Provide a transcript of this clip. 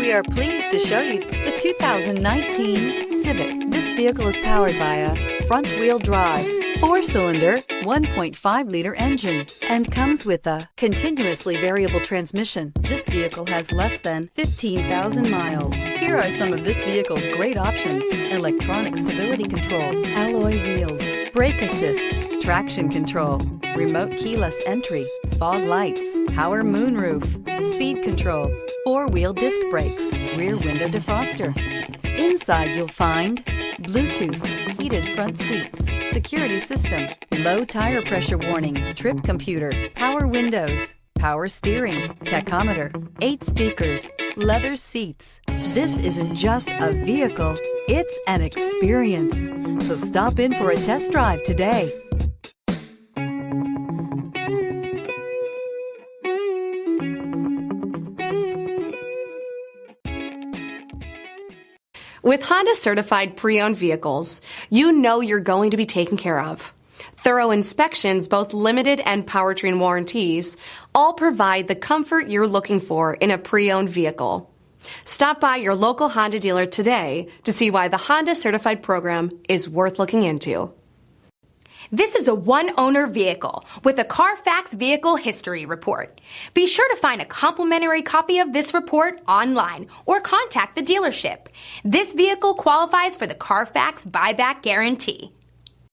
We are pleased to show you the 2019 Civic. This vehicle is powered by a front-wheel drive, 4-cylinder, 1.5-liter engine, and comes with a continuously variable transmission. This vehicle has less than 15,000 miles. Here are some of this vehicle's great options: electronic stability control, alloy wheels, brake assist, traction control, remote keyless entry, fog lights, power moonroof, speed control, 4-wheel disc brakes, rear window defroster. Inside you'll find Bluetooth, heated front seats, security system, low tire pressure warning, trip computer, power windows, power steering, tachometer, 8 speakers, leather seats. This isn't just a vehicle, it's an experience. So stop in for a test drive today. With Honda certified pre-owned vehicles, you know you're going to be taken care of. Thorough inspections, both limited and powertrain warranties, all provide the comfort you're looking for in a pre-owned vehicle. Stop by your local Honda dealer today to see why the Honda certified program is worth looking into. This is a one-owner vehicle with a CARFAX Vehicle History Report. Be sure to find a complimentary copy of this report online or contact the dealership. This vehicle qualifies for the CARFAX Buyback Guarantee.